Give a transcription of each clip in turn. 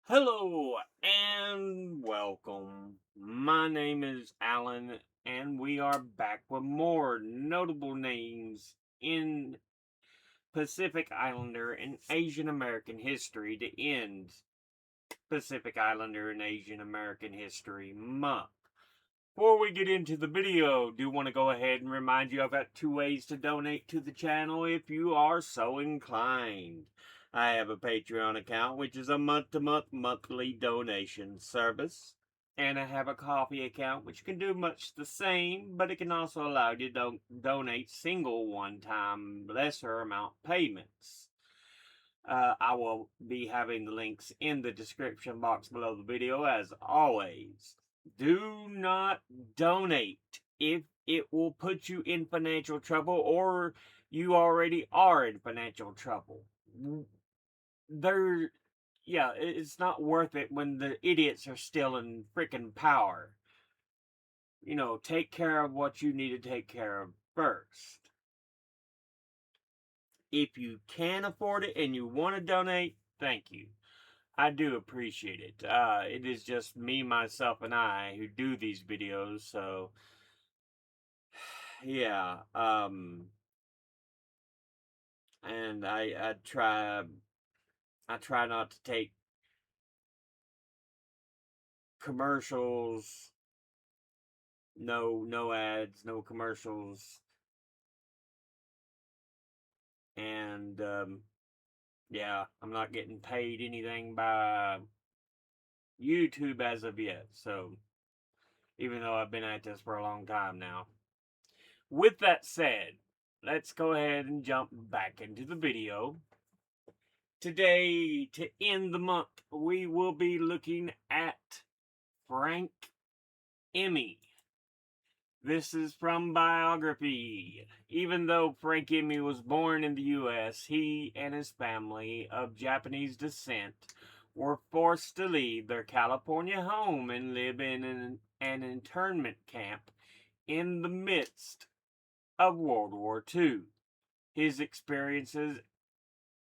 Hello and welcome. My name is Alan, and we are back with more notable names in Pacific Islander and Asian American history to end Pacific Islander and Asian American History Month. Before we get into the video, do want to go ahead and remind you I've got two ways to donate to the channel if you are so inclined. I have a Patreon account, which is a month-to-month monthly donation service. And I have a Coffee account, which can do much the same, but it can also allow you to donate single one-time lesser amount payments. I will be having the links in the description box below the video as always. Do not donate if it will put you in financial trouble or you already are in financial trouble. There, yeah, it's not worth it when the idiots are still in freaking power. Take care of what you need to take care of first. If you can afford it and you want to donate, thank you. I do appreciate it. It is just me, myself, and I who do these videos, so yeah. And I try not to take commercials, no ads, no commercials, and yeah, I'm not getting paid anything by YouTube as of yet. So even though I've been at this for a long time now. With that said, let's go ahead and jump back into the video. Today, to end the month, we will be looking at Frank Emi. This is from biography. Even though Frank Emi was born in the U.S., he and his family of Japanese descent were forced to leave their California home and live in an internment camp in the midst of World War II. His experiences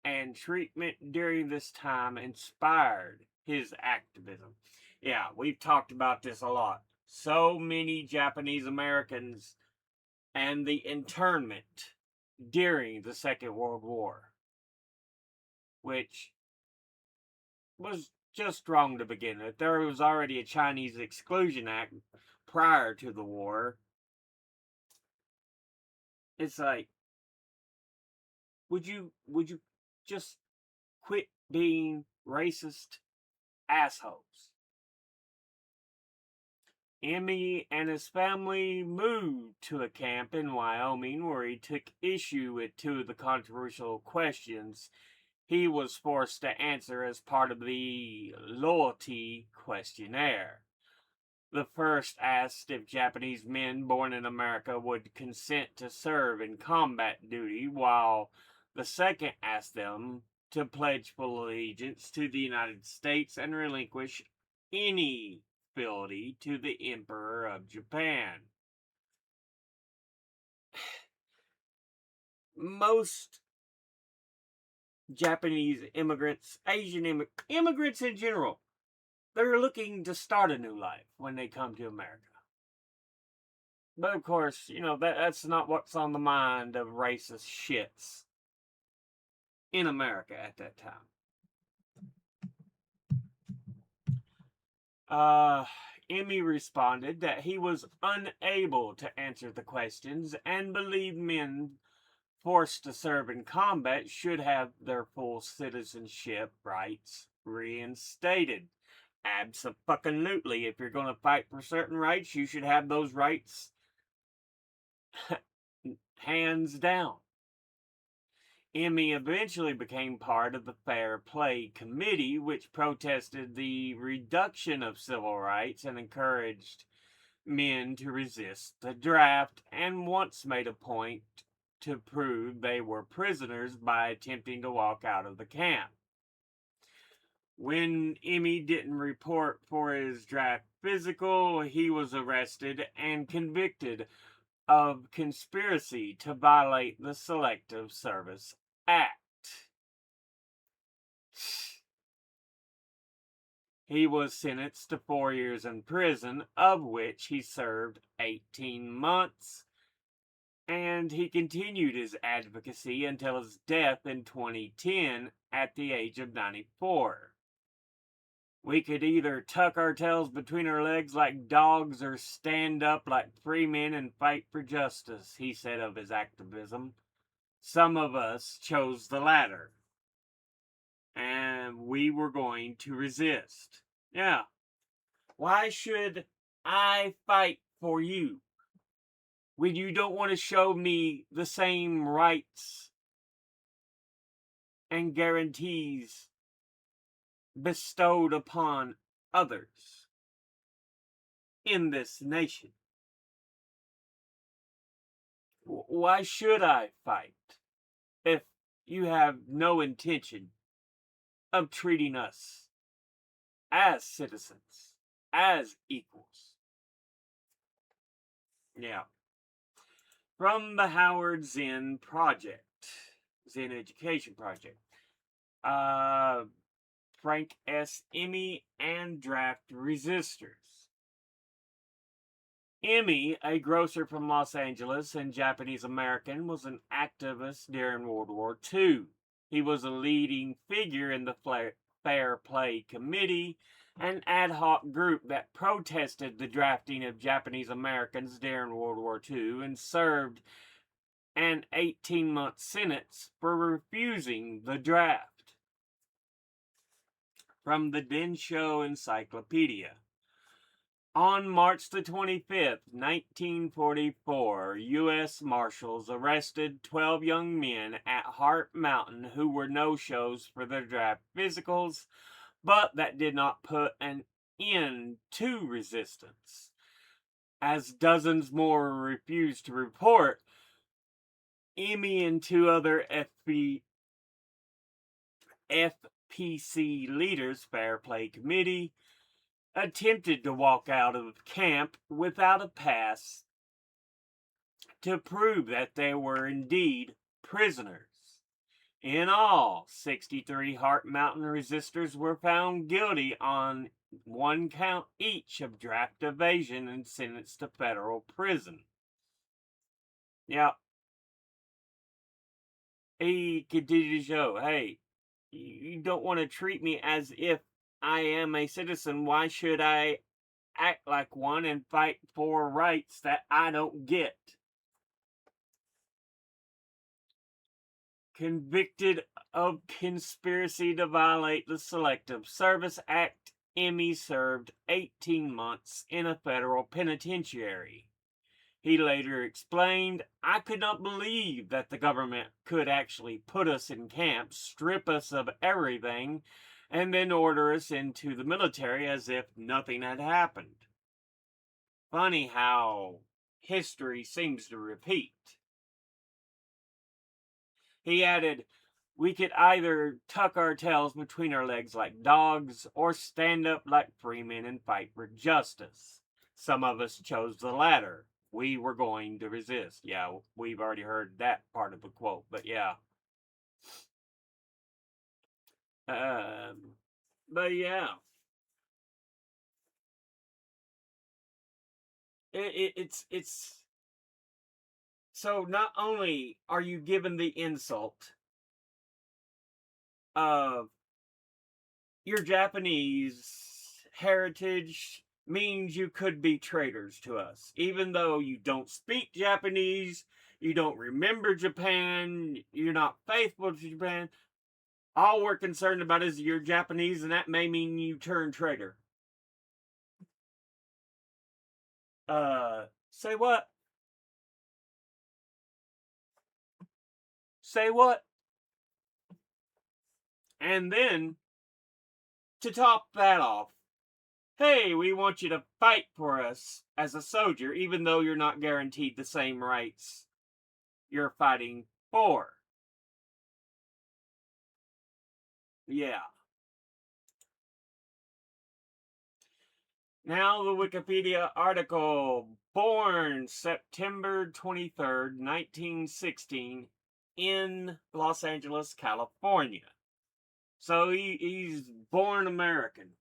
and treatment during this time inspired his activism. Yeah, we've talked about this a lot. So many Japanese Americans and the internment during the Second World War, which was just wrong to begin with. There was already a Chinese Exclusion Act prior to the war. It's like, would you just quit being racist assholes? Emmy and his family moved to a camp in Wyoming where he took issue with two of the controversial questions he was forced to answer as part of the loyalty questionnaire. The first asked if Japanese men born in America would consent to serve in combat duty, while the second asked them to pledge full allegiance to the United States and relinquish any fealty to the Emperor of Japan. Most Japanese immigrants, Asian immigrants in general, they're looking to start a new life when they come to America. But of course, that's not what's on the mind of racist shits in America at that time. Uh, Emmy responded that he was unable to answer the questions and believed men forced to serve in combat should have their full citizenship rights reinstated. Abso-fucking-lutely. If you're going to fight for certain rights, you should have those rights hands down. Emmy eventually became part of the Fair Play Committee, which protested the reduction of civil rights and encouraged men to resist the draft, and once made a point to prove they were prisoners by attempting to walk out of the camp. When Emmy didn't report for his draft physical, he was arrested and convicted of conspiracy to violate the Selective Service Act. He was sentenced to 4 years in prison, of which he served 18 months, and he continued his advocacy until his death in 2010 at the age of 94. We could either tuck our tails between our legs like dogs or stand up like free men and fight for justice, he said of his activism. Some of us chose the latter, and we were going to resist. Yeah. Why should I fight for you when you don't want to show me the same rights and guarantees bestowed upon others in this nation? Why should I fight if you have no intention of treating us as citizens, as equals? Yeah. From the Howard Zen Project, Zen Education Project. Frank Emi and draft resistors. Emi, a grocer from Los Angeles and Japanese American, was an activist during World War II. He was a leading figure in the Fair Play Committee, an ad hoc group that protested the drafting of Japanese Americans during World War II and served an 18-month sentence for refusing the draft. From the Densho Encyclopedia. On March the 25th, 1944, U.S. Marshals arrested 12 young men at Heart Mountain who were no-shows for their draft physicals, but that did not put an end to resistance. As dozens more refused to report, Emi and two other FPC leaders, Fair Play Committee, attempted to walk out of camp without a pass to prove that they were indeed prisoners. In all, 63 Heart Mountain resistors were found guilty on one count each of draft evasion and sentenced to federal prison. Yeah, he continued to show, hey, you don't want to treat me as if I am a citizen. Why should I act like one and fight for rights that I don't get? Convicted of conspiracy to violate the Selective Service Act, Emi served 18 months in a federal penitentiary. He later explained, I could not believe that the government could actually put us in camps, strip us of everything, and then order us into the military as if nothing had happened. Funny how history seems to repeat. He added, we could either tuck our tails between our legs like dogs or stand up like free men and fight for justice. Some of us chose the latter. We were going to resist. Yeah, we've already heard that part of the quote, but yeah. But yeah. It's so not only are you given the insult of your Japanese heritage means you could be traitors to us. Even though you don't speak Japanese, you don't remember Japan, you're not faithful to Japan, all we're concerned about is you're Japanese, and that may mean you turn traitor. Say what? Say what? And then, to top that off, hey, we want you to fight for us as a soldier, even though you're not guaranteed the same rights you're fighting for. Yeah. Now the Wikipedia article. Born September 23rd, 1916 in Los Angeles, California. So he's born American.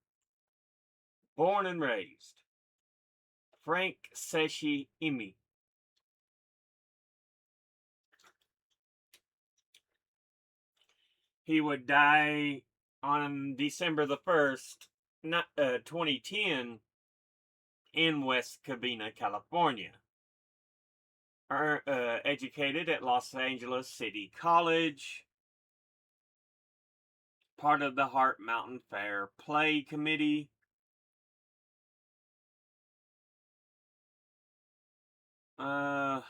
Born and raised. Frank Emi. He would die on December the 1st, 2010, in West Covina, California. Educated at Los Angeles City College, part of the Heart Mountain Fair Play Committee. Uh,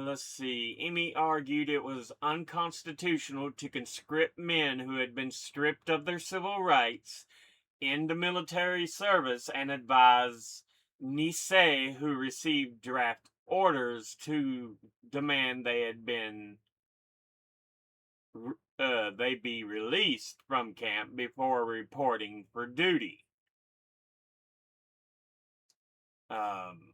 let's see. Emi argued it was unconstitutional to conscript men who had been stripped of their civil rights into military service and advised Nisei, who received draft orders, to demand they be released from camp before reporting for duty. Um,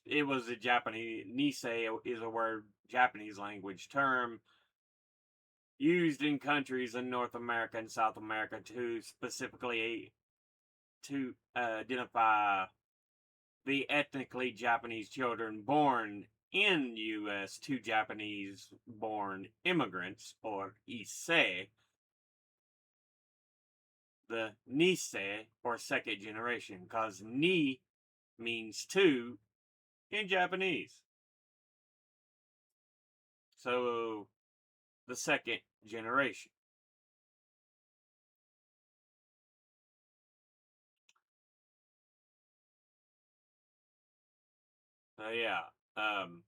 it was a Japanese, Nisei is a word, Japanese language term used in countries in North America and South America to specifically to identify the ethnically Japanese children born in U.S. to Japanese born immigrants, or Issei, the Nisei, or second generation, because Ni means two in Japanese. So, the second generation. So, yeah. Um,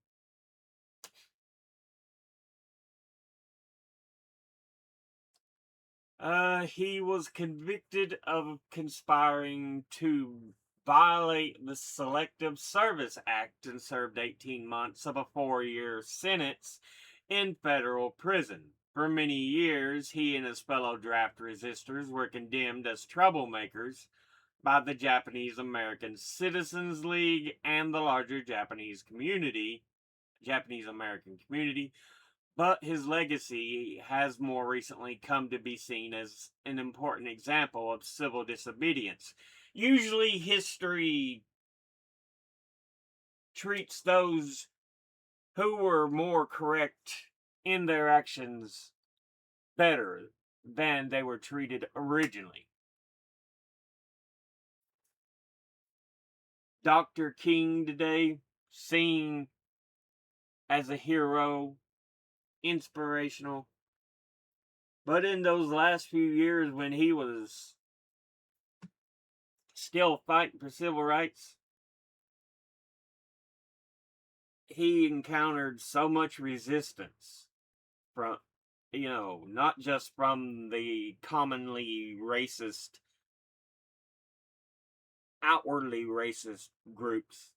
he was convicted of conspiring to violate the Selective Service Act and served 18 months of a 4-year sentence in federal prison. For many years, he and his fellow draft resistors were condemned as troublemakers by the Japanese American Citizens League and the larger Japanese American community, but his legacy has more recently come to be seen as an important example of civil disobedience. Usually, history treats those who were more correct in their actions better than they were treated originally. Dr. King today, seen as a hero, inspirational, but in those last few years when he was still fighting for civil rights, he encountered so much resistance from, not just from the commonly racist, outwardly racist groups,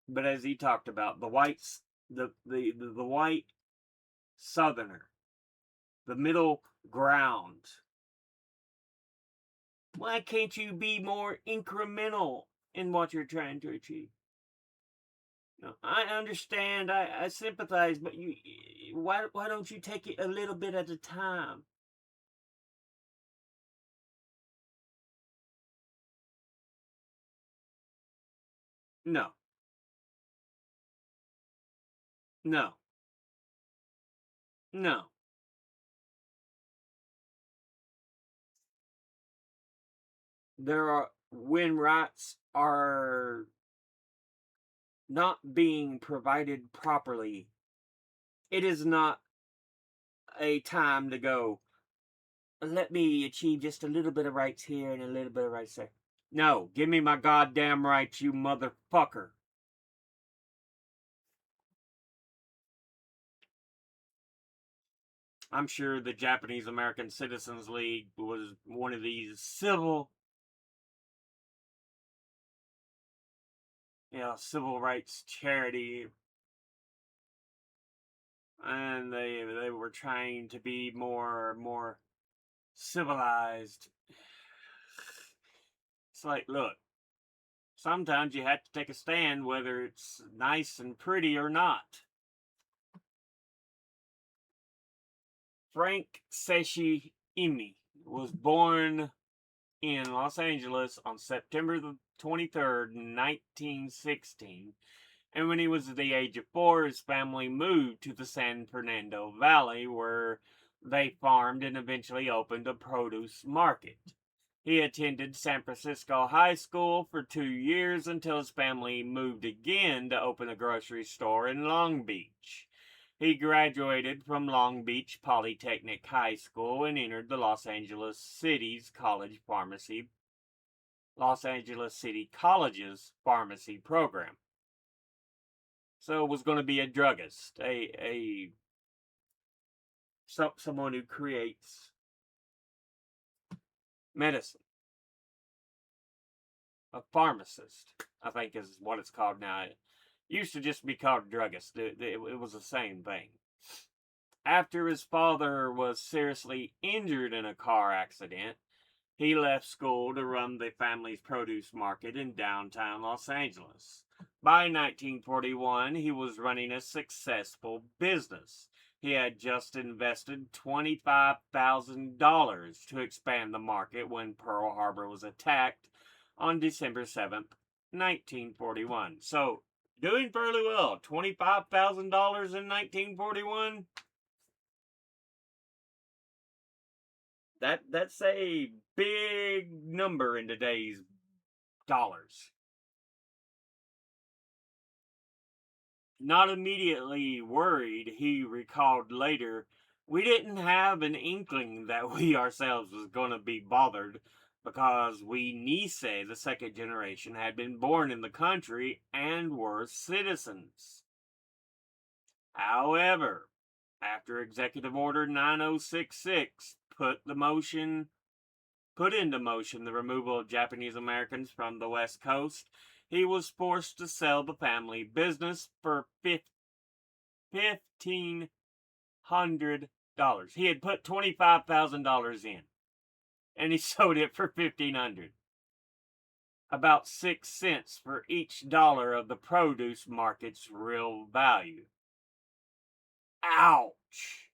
but as he talked about, the whites, the white southerner, the middle ground. Why can't you be more incremental in what you're trying to achieve? No, I understand, I sympathize, but why don't you take it a little bit at a time? No, no, no. There are when rights are not being provided properly, it is not a time to go, let me achieve just a little bit of rights here and a little bit of rights there. No, give me my goddamn rights, you motherfucker. I'm sure the Japanese American Citizens League was one of these civil rights charity, and they were trying to be more civilized. It's like, look, sometimes you have to take a stand whether it's nice and pretty or not. Frank Emi was born in Los Angeles on September the 23rd, 1916. And when he was at the age of 4, his family moved to the San Fernando Valley, where they farmed and eventually opened a produce market. He attended San Francisco High School for 2 years until his family moved again to open a grocery store in Long Beach. He graduated from Long Beach Polytechnic High School and entered the Los Angeles City College's pharmacy program. So was going to be a druggist, someone who creates medicine, a pharmacist, I think is what it's called now. It used to just be called druggist. It was the same thing. After his father was seriously injured in a car accident, he left school to run the family's produce market in downtown Los Angeles. By 1941, he was running a successful business. He had just invested $25,000 to expand the market when Pearl Harbor was attacked on December 7th, 1941. So, doing fairly well. $25,000 in 1941? That's a big number in today's dollars. Not immediately worried, he recalled later, we didn't have an inkling that we ourselves was going to be bothered because we Nise, the second generation, had been born in the country and were citizens. However, after Executive Order 9066 put into motion the removal of Japanese Americans from the West Coast, he was forced to sell the family business for $1,500. He had put $25,000 in, and he sold it for $1,500. About 6 cents for each dollar of the produce market's real value. Ouch!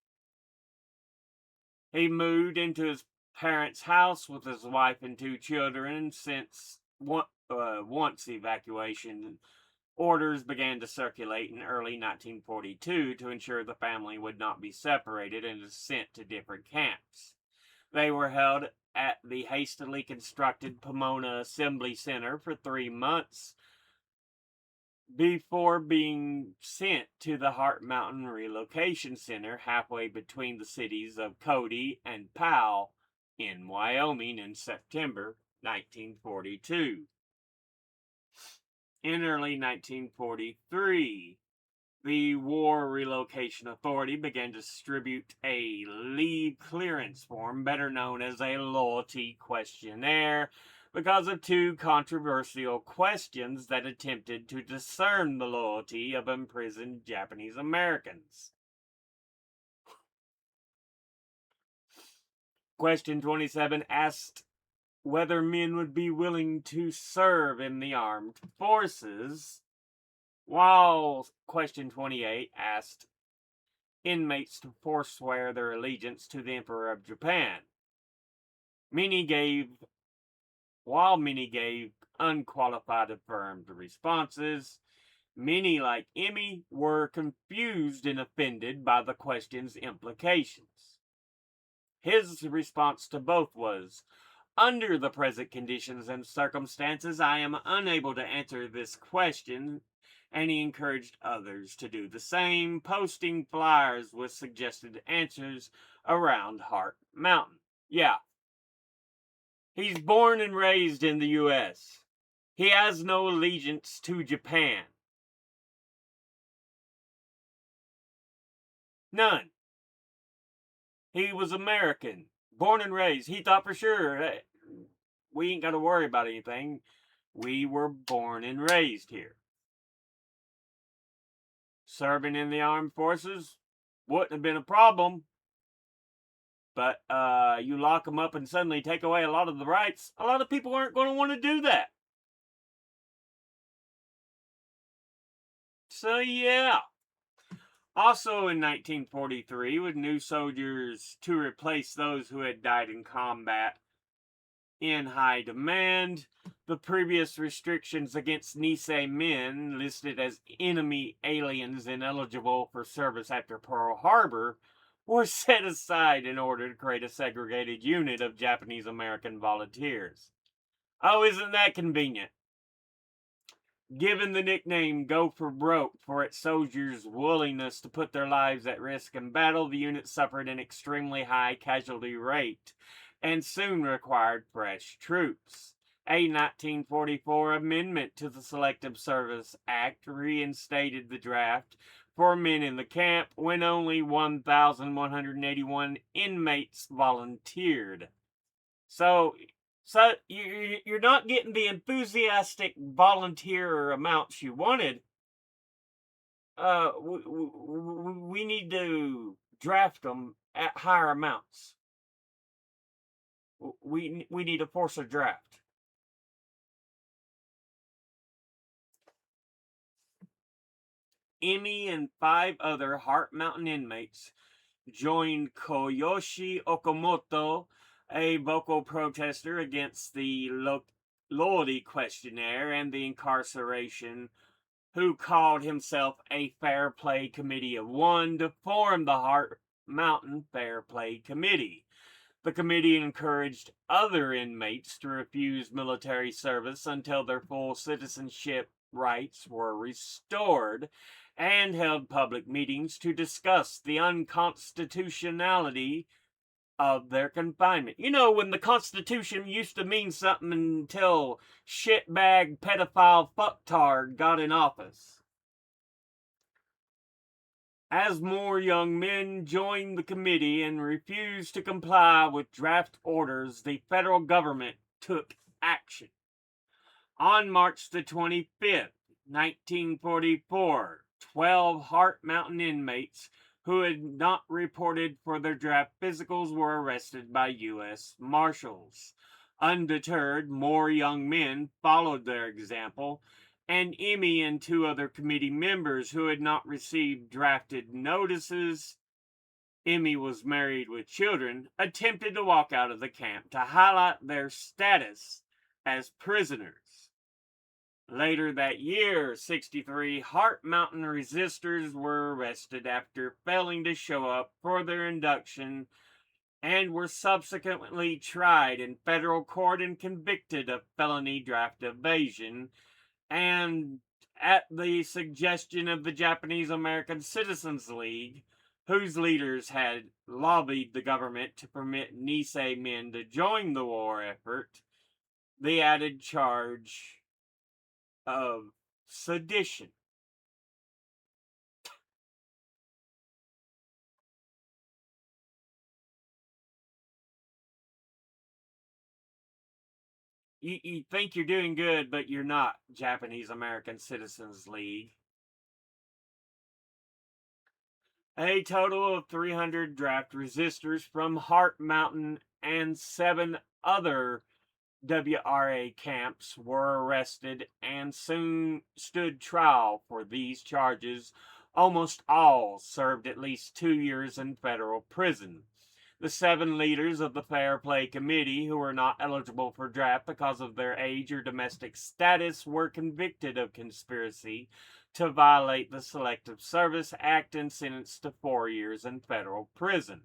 He moved into his parents' house with his wife and 2 children once evacuation orders began to circulate in early 1942 to ensure the family would not be separated and sent to different camps. They were held at the hastily constructed Pomona Assembly Center for 3 months before being sent to the Heart Mountain Relocation Center halfway between the cities of Cody and Powell in Wyoming in September 1942. In early 1943, the War Relocation Authority began to distribute a leave clearance form, better known as a loyalty questionnaire, because of 2 controversial questions that attempted to discern the loyalty of imprisoned Japanese Americans. Question 27 asked whether men would be willing to serve in the armed forces, while question 28 asked inmates to forswear their allegiance to the Emperor of Japan. While many gave unqualified affirmed responses, many, like Emi, were confused and offended by the question's implications. His response to both was, under the present conditions and circumstances, I am unable to answer this question, and he encouraged others to do the same, posting flyers with suggested answers around Heart Mountain. Yeah, he's born and raised in the U.S. He has no allegiance to Japan. None. He was American, born and raised. He thought for sure, hey, we ain't got to worry about anything. We were born and raised here. Serving in the armed forces wouldn't have been a problem. But you lock them up and suddenly take away a lot of the rights. A lot of people aren't going to want to do that. So, yeah. Also in 1943, with new soldiers to replace those who had died in combat in high demand, the previous restrictions against Nisei men listed as enemy aliens ineligible for service after Pearl Harbor were set aside in order to create a segregated unit of Japanese American volunteers. Oh, isn't that convenient? Given the nickname Go for Broke for its soldiers' willingness to put their lives at risk in battle, the unit suffered an extremely high casualty rate and soon required fresh troops. A 1944 amendment to the Selective Service Act reinstated the draft for men in the camp when only 1,181 inmates volunteered. So you're not getting the enthusiastic volunteer amounts you wanted. We need to draft them at higher amounts. We need to force a draft. Emi and 5 other Heart Mountain inmates joined Koyoshi Okamoto, a vocal protester against the Lodi questionnaire and the incarceration, who called himself a Fair Play Committee of One, to form the Heart Mountain Fair Play Committee. The committee encouraged other inmates to refuse military service until their full citizenship rights were restored, and held public meetings to discuss the unconstitutionality of their confinement. You know, when the Constitution used to mean something until shitbag pedophile fucktard got in office. As more young men joined the committee and refused to comply with draft orders, the federal government took action. On March the 25th, 1944, 12 Heart Mountain inmates who had not reported for their draft physicals were arrested by U.S. Marshals. Undeterred, more young men followed their example, and Emi and 2 other committee members who had not received drafted notices — Emi was married with children — attempted to walk out of the camp to highlight their status as prisoners. Later that year, 63 Heart Mountain resistors were arrested after failing to show up for their induction, and were subsequently tried in federal court and convicted of felony draft evasion, and at the suggestion of the Japanese American Citizens League, whose leaders had lobbied the government to permit Nisei men to join the war effort, the added charge of sedition. You think you're doing good, but you're not, Japanese American Citizens League. A total of 300 draft resistors from Heart Mountain and 7 other WRA camps were arrested and soon stood trial for these charges. Almost all served at least 2 years in federal prison. The 7 leaders of the Fair Play Committee, who were not eligible for draft because of their age or domestic status, were convicted of conspiracy to violate the Selective Service Act and sentenced to 4 years in federal prison.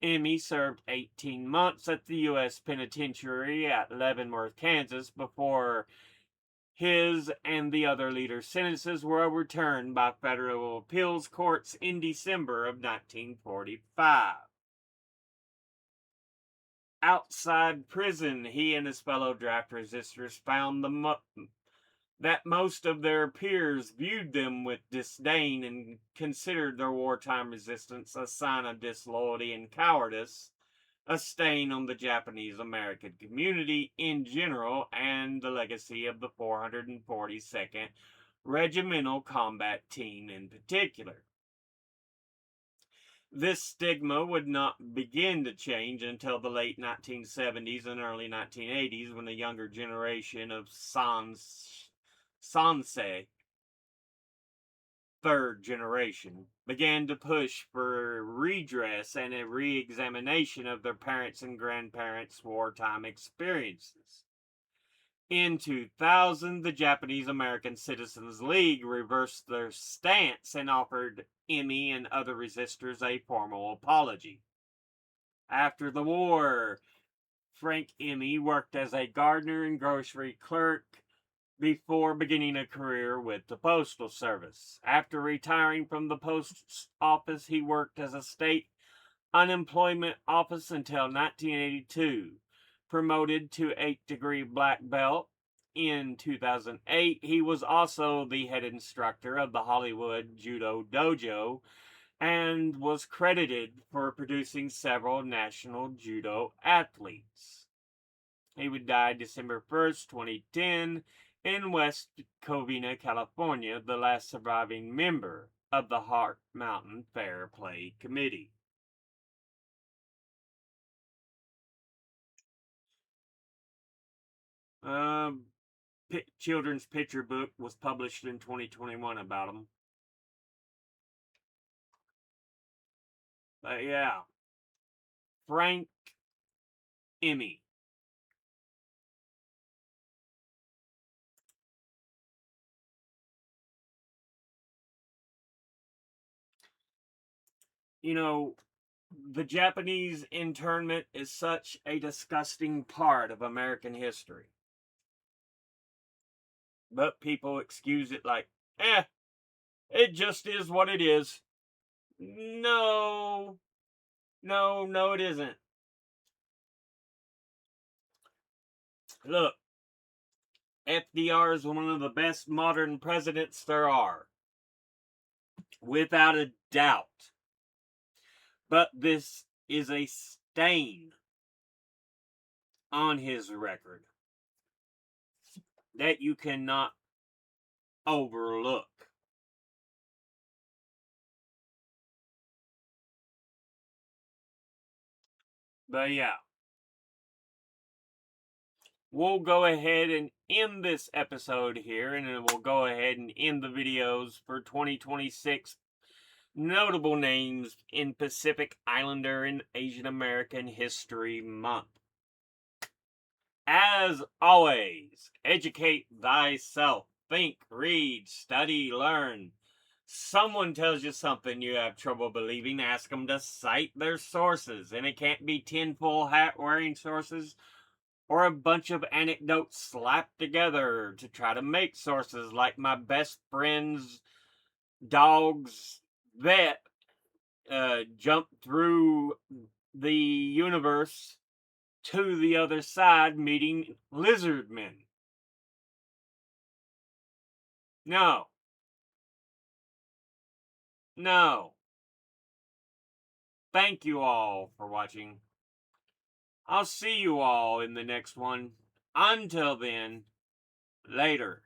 Emi served 18 months at the U.S. Penitentiary at Leavenworth, Kansas, before his and the other leaders' sentences were overturned by federal appeals courts in December of 1945. Outside prison, he and his fellow draft resistors found that most of their peers viewed them with disdain and considered their wartime resistance a sign of disloyalty and cowardice, a stain on the Japanese American community in general and the legacy of the 442nd Regimental Combat Team in particular. This stigma would not begin to change until the late 1970s and early 1980s, when the younger generation of Sansei third generation, began to push for redress and a re examination of their parents' and grandparents' wartime experiences. In 2000, the Japanese American Citizens League reversed their stance and offered Emi and other resistors a formal apology. After the war, Frank Emi worked as a gardener and grocery clerk before beginning a career with the Postal Service. After retiring from the post office, he worked as a state unemployment office until 1982. Promoted to 8th-degree black belt in 2008, he was also the head instructor of the Hollywood Judo Dojo and was credited for producing several national judo athletes. He would die December 1st, 2010, in West Covina, California, the last surviving member of the Heart Mountain Fair Play Committee. Children's picture book was published in 2021 about him. But yeah, Frank Emi. You know, the Japanese internment is such a disgusting part of American history. But people excuse it like, it just is what it is. No, no, it isn't. Look, FDR is one of the best modern presidents there are, without a doubt. But this is a stain on his record that you cannot overlook. But yeah, we'll go ahead and end this episode here, and then we'll go ahead and end the videos for 2026 notable names in Pacific Islander and Asian American History Month. As always, educate thyself. Think, read, study, learn. Someone tells you something you have trouble believing, ask them to cite their sources. And it can't be tinfoil hat wearing sources or a bunch of anecdotes slapped together to try to make sources like my best friend's dog's vet jumped through the universe to the other side meeting lizard men. No. No. Thank you all for watching. I'll see you all in the next one. Until then, later.